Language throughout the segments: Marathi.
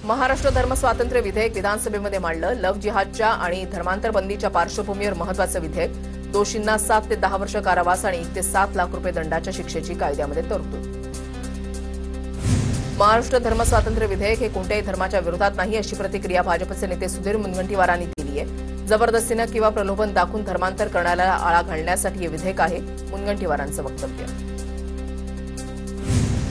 महाराष्ट्र धर्म स्वातंत्र्य विधेयक विधानसभेमध्ये मांडलं। लव्ह जिहादच्या आणि धर्मांतर बंदीच्या पार्श्वभूमीवर महत्त्वाचं विधेयक। दोषींना 7 ते 10 वर्ष कारावास आणि 1 ते 7 लाख रुपये दंडाच्या शिक्षेची कायद्यामध्ये तरतूद। महाराष्ट्र धर्म स्वातंत्र्य विधेयक हे कोणत्याही धर्माच्या विरोधात नाही, अशी प्रतिक्रिया भाजपचे नेते सुधीर मुनगंटीवारांनी दिली आहे। जबरदस्तीनं किंवा प्रलोभन दाखवून धर्मांतर करण्याला आळा घालण्यासाठी हे विधेयक आहे, मुनगंटीवारांचं वक्तव्य।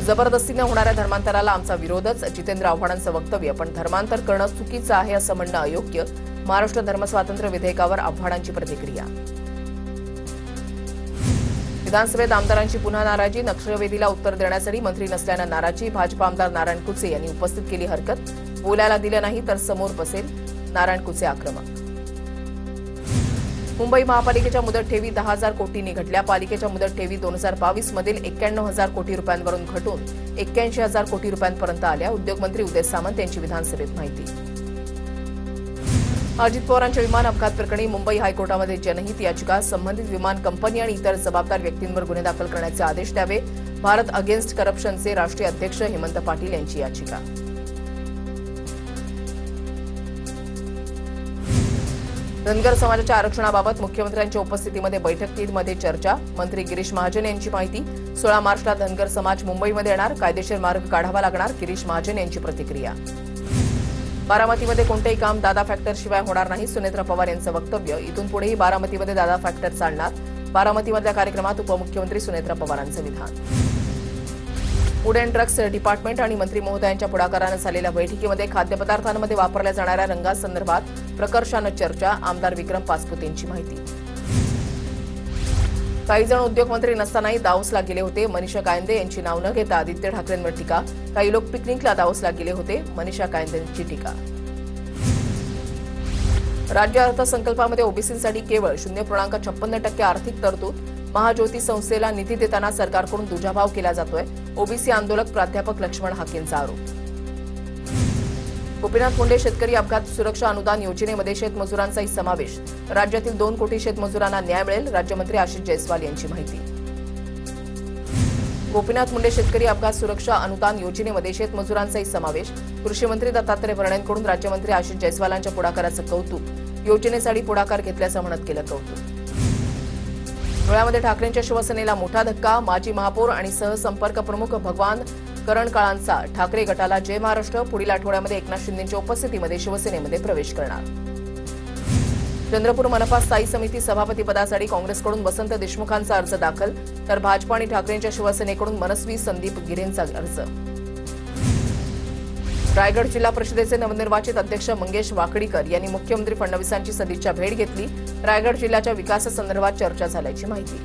जबरदस्तीनं होणाऱ्या धर्मांतराला आमचा विरोधच, जितेंद्र आव्हाडांचं वक्तव्य। पण धर्मांतर करणं चुकीचं आहे असं म्हणणं अयोग्य। महाराष्ट्र धर्म स्वातंत्र्य विधेयकावर आव्हाडांची प्रतिक्रिया। विधानसभेत आमदारांची पुन्हा नाराजी। नक्षलवेदीला उत्तर देण्यासाठी मंत्री नसल्यानं नाराजी। भाजप आमदार नारायण कुचे यांनी उपस्थित केली हरकत। बोलायला दिलं नाही तर समोर बसेल, नारायण कुचे आक्रमक। मुंबई महापालिकेच्या मुदत ठेवी 10,000 कोटींनी घटल्या। पालिकेच्या मुदत ठेवी 2022 मधील 91,000 कोटी रुपयांवरून घटून 81,000 कोटी रुपयांपर्यंत आल्या। उद्योगमंत्री उदय सामंत यांची विधानसभेत माहिती। अजित पवारांच्या विमान अपघात प्रकरणी मुंबई हायकोर्टामध्ये जनहित याचिका। संबंधित विमान कंपनी आणि इतर जबाबदार व्यक्तींवर गुन्हे दाखल करण्याचे आदेश द्यावे। भारत अगेन्स्ट करप्शनचे राष्ट्रीय अध्यक्ष हेमंत पाटील यांची याचिका। धनगर समाजाच्या आरक्षणाबाबत मुख्यमंत्र्यांच्या उपस्थितीमध्ये बैठक 3 मध्ये चर्चा। मंत्री गिरीश महाजन यांची माहिती। 16 मार्चला धनगर समाज मुंबईमध्ये येणार, कायदेशीर मार्ग काढावा लागणार, गिरीश महाजन यांची प्रतिक्रिया। बारामतीमध्ये कोणतेही काम दादा फॅक्टर शिवाय होणार नाही, सुनेत्रा पवार यांचं वक्तव्य। इथून पुढेही बारामतीमध्ये दादा फॅक्टर चालणार। बारामतीमधल्या कार्यक्रमात उपमुख्यमंत्री सुनेत्रा पवारांचं विधान। फूड अँड ड्रग्स डिपार्टमेंट आणि मंत्री महोदयांच्या पुढाकारानं झालेल्या बैठकीमध्ये खाद्यपदार्थांमध्ये वापरल्या जाणाऱ्या रंगासंदर्भात प्रकर्षानं चर्चा। आमदार विक्रम पाचपुतेंची माहिती। काही जण उद्योगमंत्री नसतानाही दावोसला गेले होते, मनीषा कायंदे यांची नाव न घेता आदित्य ठाकरेंवर टीका। काही लोक पिकनिकला दावोसला गेले होते, मनीषा कायंदेंची टीका। राज्य अर्थसंकल्पामध्ये ओबीसींसाठी केवळ 0.56% आर्थिक तरतूद। महाज्योती संस्थेला निधी देताना सरकारकडून दुजाभाव केला जातोय, ओबीसी आंदोलक प्राध्यापक लक्ष्मण हाकेंचा आरोप। गोपीनाथ मुंडे शेतकरी अपघात सुरक्षा अनुदान योजनेमध्ये शेतमजुरांचाही समावेश। राज्यातील 2 कोटी शेतमजुरांना न्याय मिळेल, राज्यमंत्री आशिष जयस्वाल यांची माहिती। गोपीनाथ मुंडे शेतकरी अपघात सुरक्षा अनुदान योजनेमध्ये शेतमजुरांचाही समावेश। कृषी मंत्री दत्तात्रय भरणेंकडून राज्यमंत्री आशिष जयस्वालांच्या पुढाकाराचं कौतुक। योजनेसाठी पुढाकार घेतल्याचं म्हणत केलं कौतुक। धुळ्यामध्ये ठाकरेंच्या शिवसेनेला मोठा धक्का। माजी महापौर आणि सहसंपर्क प्रमुख भगवान करणकाळांचा ठाकरे गटाला जय महाराष्ट्र। पुढील आठवड्यामध्ये एकनाथ शिंदेंच्या उपस्थितीमध्ये शिवसेनेमध्ये प्रवेश करणार। चंद्रपूर मनपा स्थायी समिती सभापतीपदासाठी काँग्रेसकडून वसंत देशमुखांचा अर्ज दाखल, तर भाजप आणि ठाकरेंच्या शिवसेनेकडून मनस्वी संदीप गिरेंचा अर्ज। रायगड जिल्हा परिषदेचे नवनिर्वाचित अध्यक्ष मंगेश वाकडीकर यांनी मुख्यमंत्री फडणवीसांची सदिच्छा भेट घेतली। रायगड जिल्ह्याच्या विकासासंदर्भात चर्चा झाल्याची माहिती।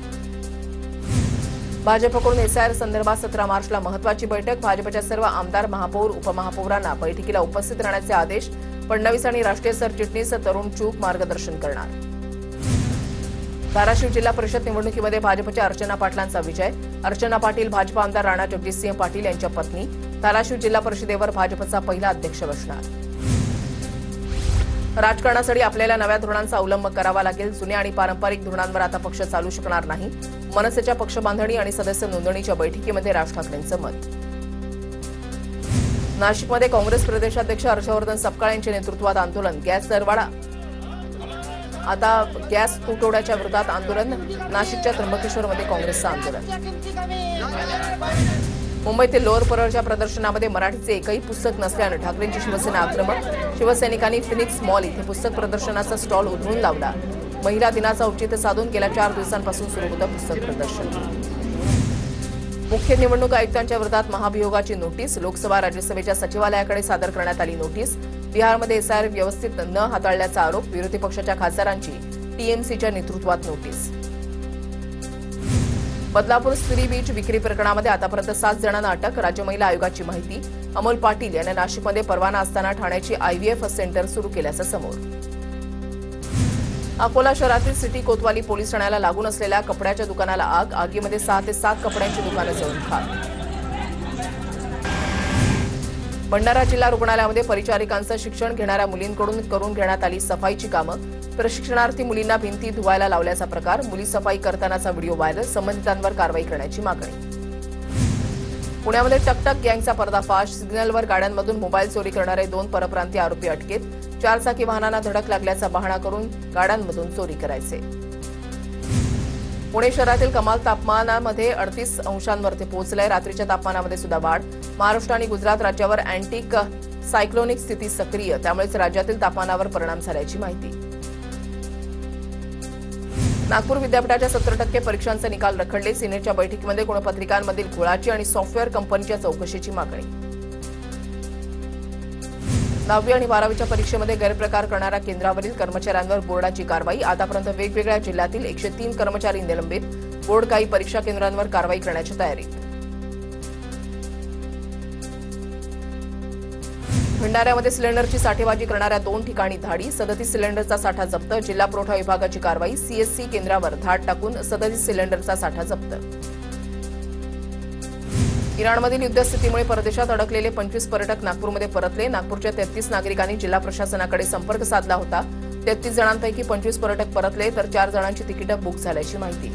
भाजपकडून एसआयआर संदर्भात 17 मार्चला महत्वाची बैठक। भाजपच्या सर्व आमदार, महापौर, उपमहापौरांना बैठकीला उपस्थित राहण्याचे आदेश। फडणवीस आणि राष्ट्रीय सरचिटणीस तरुण चूक मार्गदर्शन करणार। धाराशिव जिल्हा परिषद निवडणुकीमध्ये भाजपच्या अर्चना पाटलांचा विजय। अर्चना पाटील भाजप आमदार राणा जगजितसिंह पाटील यांच्या पत्नी। धाराशिव जिल्हा परिषदेवर भाजपचा पहिला अध्यक्ष बसणार। राजकारणासाठी आपल्याला नव्या धोरणांचा अवलंब करावा लागेल। जुन्या आणि पारंपरिक धोरणांवर आता पक्ष चालू शकणार नाही। मनसेच्या पक्षबांधणी आणि सदस्य नोंदणीच्या बैठकीमध्ये राज ठाकरेंचं मत। नाशिकमध्ये काँग्रेस प्रदेशाध्यक्ष हर्षवर्धन सपकाळ यांच्या नेतृत्वात आंदोलन। गॅस दरवाढ आता गॅस तुटवड्याच्या विरोधात आंदोलन। नाशिकच्या त्र्यंबकेश्वरमध्ये काँग्रेसचं आंदोलन। मुंबईतील लोअर परळच्या प्रदर्शनामध्ये मराठीचे एकही पुस्तक नसल्यानं ठाकरेंची शिवसेना आक्रमक। शिवसैनिकांनी फिनिक्स मॉल इथे पुस्तक प्रदर्शनाचा स्टॉल उधळून लावला। महिला दिनाचं औचित्य साधून गेल्या 4 दिवसांपासून सुरू होतं पुस्तक प्रदर्शन। मुख्य निवडणूक आयुक्तांच्या विरोधात महाभियोगाची नोटीस। लोकसभा राज्यसभेच्या सचिवालयाकडे सादर करण्यात आली नोटीस। बिहारमध्ये एसआयआर व्यवस्थित न हाताळल्याचा आरोप। विरोधी पक्षाच्या खासदारांची टीएमसीच्या नेतृत्वात नोटीस। बदलापूर स्त्री बीच विक्री प्रकरणामध्ये आतापर्यंत 7 जणांना अटक। राज्य महिला आयोगाची माहिती। अमोल पाटील यांना नाशिकमध्ये परवाना असताना ठाण्याची आयव्हीएफ सेंटर सुरू केल्याचं समोर। अकोला शहरातील सिटी कोतवाली पोलीस ठाण्याला लागून असलेल्या कपड्याच्या दुकानाला आग। आगीमध्ये 6 ते 7 कपड्यांची दुकानं जळून खाक। भंडारा जिल्हा रुग्णालयामध्ये परिचारिकांचं शिक्षण घेणाऱ्या मुलींकडून करून घेण्यात आली सफाईची कामं। प्रशिक्षणार्थी मुलींना भिंती धुवायला लावल्याचा प्रकार। मुली सफाई करतानाचा व्हिडिओ व्हायरल। संबंधितांवर कारवाई करण्याची मागणी। पुण्यामध्ये टकटक गँगचा पर्दाफाश, सिग्नलवर गाड्यांमधून मोबाईल चोरी करणारे 2 परप्रांतीय आरोपी अटकेत. 4 चाकी वाहनांना धडक लागल्याचा बहाणा करून गाड्यांमधून चोरी करायचे. पुणे शहरातील कमाल तापमानामध्ये 38 अंशांवरती पोहोचलंय. रात्रीच्या तापमानामध्ये सुद्धा वाढ. महाराष्ट्र आणि गुजरात राज्यावर अँटिक सायक्लोनिक स्थिती सक्रिय, त्यामुळेच राज्यातील तापमानावर परिणाम झाल्याची माहिती. नागपूर विद्यापीठाच्या 70% परीक्षांचे निकाल रखडले. सिनेटच्या बैठकीमध्ये गुणपत्रिकांमधील घोळाची आणि सॉफ्टवेअर कंपनीच्या चौकशीची मागणी. 10वी आणि 12वीच्या परीक्षेमध्ये गैरप्रकार करणाऱ्या केंद्रावरील कर्मचाऱ्यांवर बोर्डाची कारवाई. आतापर्यंत वेगवेगळ्या जिल्ह्यातील 103 कर्मचारी निलंबित. बोर्ड काही परीक्षा केंद्रांवर कारवाई करण्याची तयारीत. भंडाऱ्यामध्ये सिलेंडरची साठेबाजी करणाऱ्या 2 ठिकाणी धाडी. 37 सिलेंडरचा साठा जप्त. जिल्हा पुरवठा विभागाची कारवाई. सीएससी केंद्रावर धाड टाकून 37 सिलेंडरचा साठा जप्त. इराणमधील युद्धस्थितीमुळे परदेशात अडकलेले 25 पर्यटक नागपूरमध्ये परतले. नागपूरच्या 33 नागरिकांनी जिल्हा प्रशासनाकडे संपर्क साधला होता. 33 जणांपैकी 25 पर्यटक परतले तर 4 जणांची तिकीटं बुक झाल्याची माहिती.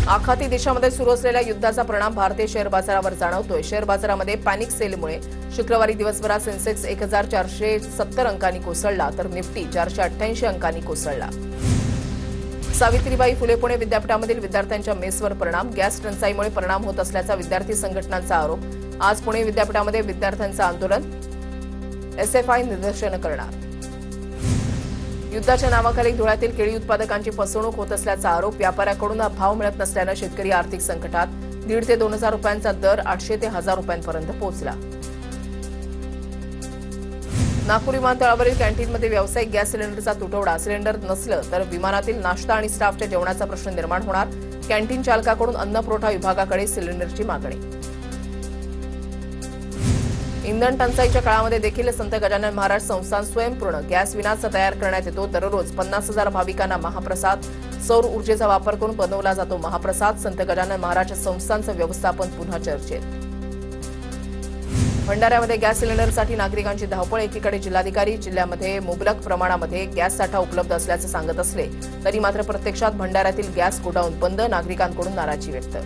आखाती देशामध्ये सुरू असलेल्या युद्धाचा परिणाम भारतीय शेअर बाजारावर जाणवतोय. शेअर बाजारामध्ये पॅनिक सेलमुळे शुक्रवारी दिवसभरात सेन्सेक्स 1470 अंकांनी कोसळला तर निफ्टी 488 अंकांनी कोसळला. सावित्रीबाई फुले पुणे विद्यापीठामधील विद्यार्थ्यांच्या मेसवर परिणाम. गॅस टंचाईमुळे परिणाम होत असल्याचा विद्यार्थी संघटनांचा आरोप. आज पुणे विद्यापीठामध्ये विद्यार्थ्यांचं आंदोलन. एसएफआय निदर्शनं करणार. युद्धाच्या नावाखाली धुळ्यातील केळी उत्पादकांची फसवणूक होत असल्याचा आरोप. व्यापाऱ्याकडून भाव मिळत नसल्यानं शेतकरी आर्थिक संकटात. 1,500 ते 2,000 रुपयांचा दर 800 ते 1,000 रुपयांपर्यंत पोहोचला. नागपूर विमानतळावरील कॅन्टीनमध्ये व्यावसायिक गॅस सिलेंडरचा तुटवडा. सिलेंडर नसलं तर विमानातील नाश्ता आणि स्टाफच्या जेवणाचा प्रश्न निर्माण होणार. कॅन्टीन चालकाकडून अन्न पुरवठा विभागाकडे सिलेंडरची मागणी. इंधन टंचाईच्या काळामध्ये देखील संत गजानन महाराज संस्थान स्वयंपूर्ण गॅस विनाच तयार करण्यात येतो. दररोज 50,000 भाविकांना महाप्रसाद. सौर ऊर्जेचा वापर करून बनवला जातो महाप्रसाद. संत गजानन महाराज संस्थानचं व्यवस्थापन पुन्हा चर्चेत. भंडाऱ्यामध्ये गॅस सिलेंडरसाठी नागरिकांची धावपळ. एकीकडे जिल्हाधिकारी जिल्ह्यामध्ये मुबलक प्रमाणामध्ये गॅस साठा उपलब्ध असल्याचं सांगत असले तरी मात्र प्रत्यक्षात भंडाऱ्यातील गॅस गोडाऊन बंद. नागरिकांकडून नाराजी व्यक्त.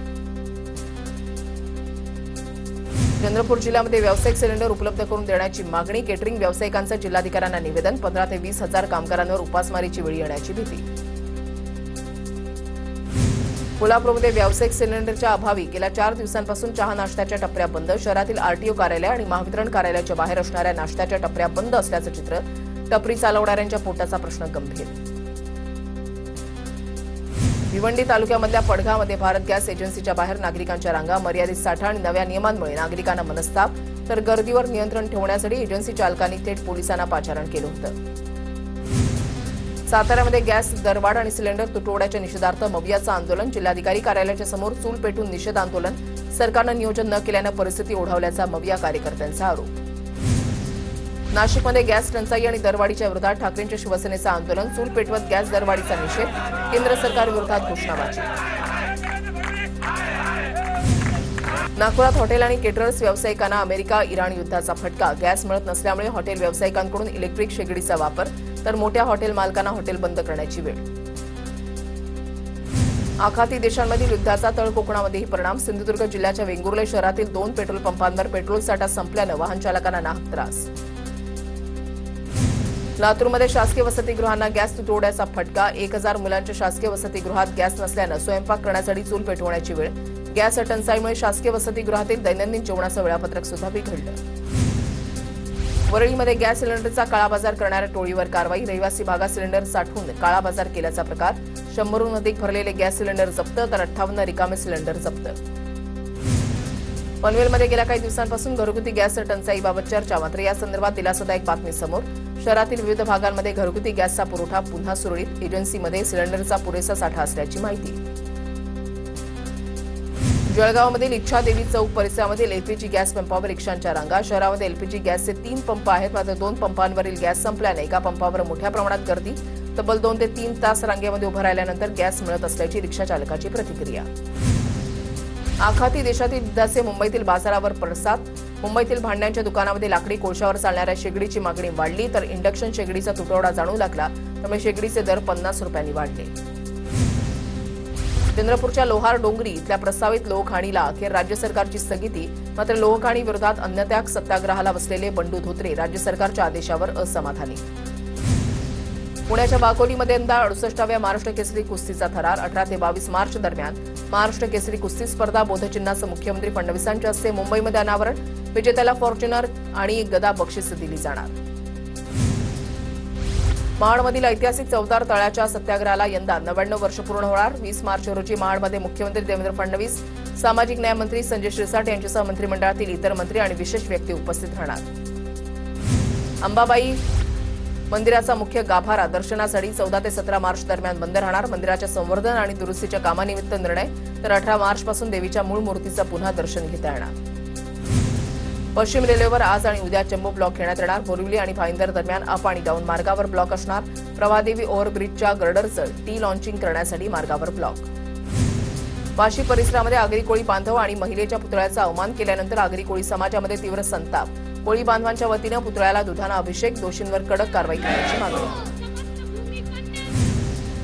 चंद्रपूर जिल्ह्यामध्ये व्यावसायिक सिलेंडर उपलब्ध करून देण्याची मागणी. केटरिंग व्यावसायिकांचं जिल्हाधिकाऱ्यांना निवेदन. 15,000 ते 20,000 कामगारांवर उपासमारीची वेळ येण्याची भीती. कोल्हापूरमध्ये व्यावसायिक सिलेंडरच्या अभावी गेल्या 4 दिवसांपासून चहा नाश्त्याच्या टपऱ्या बंद. शहरातील आरटीओ कार्यालय आणि महावितरण कार्यालयाच्या बाहेर असणाऱ्या नाश्त्याच्या टपऱ्या बंद असल्याचं चित्र. टपरी चालवणाऱ्यांच्या पोटाचा प्रश्न गंभीर. भिवंडी तालुक्यामधल्या पडघामध्ये भारत गॅस एजन्सीच्या बाहेर नागरिकांच्या रांगा. मर्यादित साठा आणि नव्या नियमांमुळे नागरिकांना मनस्ताप. तर गर्दीवर नियंत्रण ठेवण्यासाठी एजन्सी चालकांनी थेट पोलिसांना पाचारण केलं होतं. साताऱ्यामध्ये गॅस दरवाढ आणि सिलेंडर तुटवड्याच्या निषेधार्थ मवियाचं आंदोलन. जिल्हाधिकारी कार्यालयाच्या समोर चूल पेटून निषेध आंदोलन. सरकारनं नियोजन न केल्यानं परिस्थिती ओढावल्याचा मविया कार्यकर्त्यांचा आरोप. नाशिकमध्ये गॅस टंचाई आणि दरवाढीच्या विरोधात ठाकरेंच्या शिवसेनेचं आंदोलन. चूल पेटवत गॅस दरवाढीचा निषेध. केंद्र सरकार विरोधात घोषणाबाजी. नागपुरात हॉटेल आणि केटरर्स व्यावसायिकांना अमेरिका इराण युद्धाचा फटका. गॅस मिळत नसल्यामुळे हॉटेल व्यावसायिकांकडून इलेक्ट्रिक शेगडीचा वापर तर मोठ्या हॉटेल मालकांना हॉटेल बंद करण्याची वेळ. आखाती देशांमधील युद्धाचा तळ कोकणामध्येही परिणाम. सिंधुदुर्ग जिल्ह्याच्या वेंगुर्ले शहरातील 2 पेट्रोल पंपांवर पेट्रोल साठा संपल्यानं वाहन चालकांना नाहक त्रास. लातूरमध्ये शासकीय वसतिगृहांना गॅस तुटवड्याचा फटका. 1,000 मुलांच्या शासकीय वसतिगृहात गॅस नसल्यानं स्वयंपाक करण्यासाठी चूल पेटवण्याची वेळ. गॅस टंचाईमुळे शासकीय वसतिगृहातील दैनंदिन जेवणाचं वेळापत्रक सुद्धा बिघडलं. वरळीमध्ये गॅस सिलेंडरचा काळाबाजार करणाऱ्या टोळीवर कारवाई. रहिवासी भागात सिलेंडर साठवून काळाबाजार केल्याचा प्रकार. 100हून अधिक भरलेले गॅस सिलेंडर जप्त तर 58 रिकामे सिलेंडर जप्त. पनवेलमध्ये गेल्या काही दिवसांपासून घरगुती गॅस टंचाईबाबत चर्चा. मात्र या संदर्भात दिलासादायक बातमी समोर. शहरातील विविध भागांमध्ये घरगुती गॅसचा पुरवठा पुन्हा सुरळीत. एजन्सीमध्ये सिलेंडरचा पुरेसा साठा असल्याची माहिती. जळगावमधील इच्छादेवी चौक परिसरामधील एलपीजी गॅस पंपावर रिक्षांच्या रांगा. शहरामध्ये एलपीजी गॅसचे 3 पंप आहेत. मात्र 2 पंपांवरील गॅस संपल्याने एका पंपावर मोठ्या प्रमाणात गर्दी. तब्बल 2 ते 3 तास रांगेमध्ये उभं राहिल्यानंतर गॅस मिळत असल्याची रिक्षा चालकाची प्रतिक्रिया. आखाती देशातील युद्धाचे मुंबईतील बाजारावर पडसाद. मुंबईतील भांड्यांच्या दुकानामध्ये लाकडी कोळशावर चालणाऱ्या शेगडीची मागणी वाढली तर इंडक्शन शेगडीचा तुटवडा जाणवू लागला. त्यामुळे शेगडीचे दर 50 रुपयांनी वाढले. चंद्रपूरच्या लोहार डोंगरी इथल्या प्रस्तावित लोहखाणीला अखेर राज्य सरकारची स्थगिती. मात्र लोहखाणी विरोधात अन्नत्याग सत्याग्रहाला बसलेले बंडू धोत्रे राज्य सरकारच्या आदेशावर असमाधानी. पुण्याच्या वाकोलीमध्ये यंदा 68व्या महाराष्ट्र केसरी कुस्तीचा थरार. 18 ते 22 मार्च दरम्यान महाराष्ट्र केसरी कुस्ती स्पर्धा बोधचिन्हाचं मुख्यमंत्री फडणवीसांच्या हस्ते मुंबईमध्ये अनावरण. विजेत्याला फॉर्च्युनर आणि गदा बक्षीस दिली जाणार. महाडमधील ऐतिहासिक चौतार तळ्याच्या सत्याग्रहाला यंदा 99 वर्ष पूर्ण होणार. 20 मार्च रोजी महाडमध्ये मुख्यमंत्री देवेंद्र फडणवीस, सामाजिक न्याय मंत्री संजय शिरसाट यांच्यासह मंत्रिमंडळातील इतर मंत्री आणि विशेष व्यक्ती उपस्थित राहणार. अंबाबाई मंदिराचा मुख्य गाभारा दर्शनासाठी 14 ते 17 मार्च दरम्यान बंद राहणार. मंदिराच्या संवर्धन आणि दुरुस्तीच्या कामानिमित्त निर्णय. तर 18 मार्चपासून देवीच्या मूळ मूर्तीचं पुन्हा दर्शन घेता येणार. पश्चिम रेल्वेवर आज आणि उद्या जम्बो ब्लॉक घेण्यात येणार. बोरिवली आणि भाईंदर दरम्यान अप आणि डाऊन मार्गावर ब्लॉक असणार. प्रभादेवी ओव्हरब्रिजच्या गर्डरचं टी लॉन्चिंग करण्यासाठी मार्गावर ब्लॉक. वाशी परिसरामध्ये आगरी कोळी बांधव आणि महिलेच्या पुतळ्याचा अवमान केल्यानंतर आगरी कोळी समाजामध्ये तीव्र संताप. कोळी बांधवांच्या वतीनं पुतळ्याला दुधानं अभिषेक. दोषींवर कडक कारवाई करण्याची मागणी.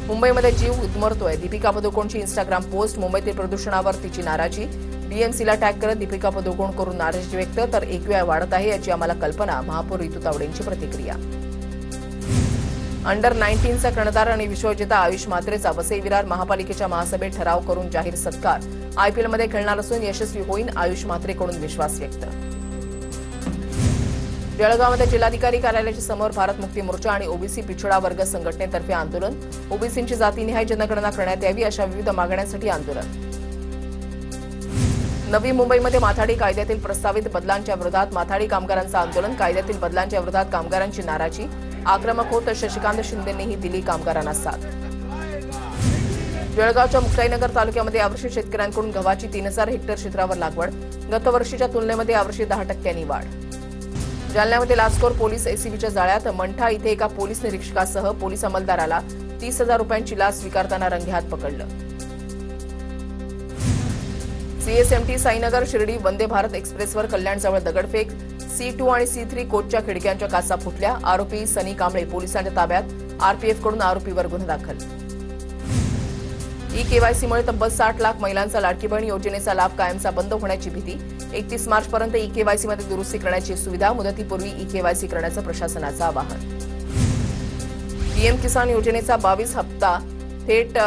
मुंबईमध्ये जीव उद्मरतोय. दीपिका पदुकोणची इंस्टाग्राम पोस्ट. मुंबईतील प्रदूषणावर तिची नाराजी. बीएमसीला टॅग करत दीपिका पदुकोण करून नाराजी व्यक्त. तर एकवेळ वाढत आहे याची आम्हाला कल्पना. महापौर रितू तावडेंची प्रतिक्रिया. अंडर 19चा कर्णधार आणि विश्वविजेता आयुष म्हात्रेचा वसई विरार महापालिकेच्या महासभेत ठराव करून जाहीर सत्कार. आयपीएलमध्ये खेळणार असून यशस्वी होईन आयुष म्हात्रेकडून विश्वास व्यक्त. जळगावमध्ये जिल्हाधिकारी कार्यालयाच्या समोर भारत मुक्ती मोर्चा आणि ओबीसी पिछडा वर्ग संघटनेतर्फे आंदोलन. ओबीसींची जातीनिहाय जनगणना करण्यात यावी अशा विविध मागण्यांसाठी आंदोलन. नवी मुंबईमध्ये माथाडी कायद्यातील प्रस्तावित बदलांच्या विरोधात माथाडी कामगारांचं आंदोलन. कायद्यातील बदलांच्या विरोधात कामगारांची नाराजी. आक्रमक होत शशिकांत शिंदेंनीही दिली कामगारांना साथ. जळगावच्या मुक्ताईनगर तालुक्यामध्ये यावर्षी शेतकऱ्यांकडून गव्हाची 3000 हेक्टर क्षेत्रावर लागवड. गतवर्षीच्या तुलनेमध्ये यावर्षी 10% वाढ. जालन्यामध्ये लाचखोर पोलीस एसीबीच्या जाळ्यात. मंठा इथे एका पोलीस निरीक्षकासह पोलीस अंमलदाराला 30,000 रुपयांची लाच स्वीकारताना रंगेहात पकडलं. सीएसएमटी साईनगर शिर्डी वंदे भारत एक्सप्रेसवर कल्याणजवळ दगडफेक. C2 आणि C3 कोचच्या खिडक्यांच्या काचा फुटल्या. आरोपी सनी कांबळे पोलिसांच्या ताब्यात. आरपीएफकडून आरोपीवर गुन्हा दाखल. ई-केवायसीमुळे तब्बल 60 लाख महिलांचा लाडकी बहीण योजनेचा लाभ कायमचा बंद होण्याची भीती. 31 मार्चपर्यंत ई-केवायसीमध्ये दुरुस्ती करण्याची सुविधा. मुदतीपूर्वी ई-केवायसी करण्याचं प्रशासनाचं आवाहन. पीएम किसान योजनेचा 22 हप्ता थेट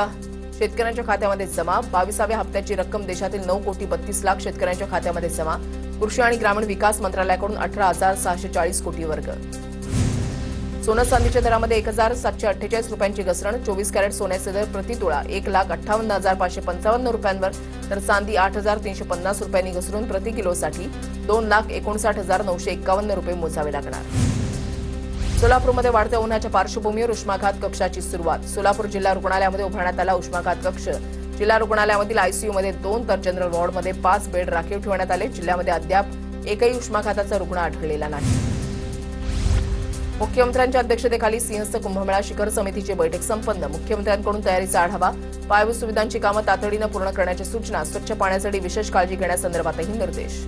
शेतकऱ्यांच्या खात्यामध्ये जमा. 22व्या हप्त्याची रक्कम देशातील 9,32,00,000 शेतकऱ्यांच्या खात्यामध्ये जमा. कृषी आणि ग्रामीण विकास मंत्रालयाकडून 18,640 कोटी वर्ग. सोनं चांदीच्या दरामध्ये 1,748 रुपयांची घसरण. 24 कॅरेट सोन्याचे दर प्रतितोळा 1,58,555 रुपयांवर. तर चांदी 8,350 रुपयांनी घसरून प्रति किलोसाठी 2,59,951 रुपये मोजावे लागणार. सोलापूरमध्ये वाढत्या उन्हाच्या पार्श्वभूमीवर उष्माघात कक्षाची सुरुवात. सोलापूर जिल्हा रुग्णालयामध्ये उभारण्यात आला उष्माघात कक्ष. जिल्हा रुग्णालयामधील आयसीयूमध्ये 2 तर जनरल वॉर्डमध्ये 5 बेड राखीव ठेवण्यात आले. जिल्ह्यामध्ये अद्याप एकही उष्माघाताचा रुग्ण आढळलेला नाही. मुख्यमंत्र्यांच्या अध्यक्षतेखाली सिंहस्थ कुंभमेळा शिखर समितीची बैठक संपन्न. मुख्यमंत्र्यांकडून तयारीचा आढावा. पायाभूत सुविधांची कामं तातडीनं पूर्ण करण्याच्या सूचना. स्वच्छ पाण्यासाठी विशेष काळजी घेण्यासंदर्भातही निर्देश.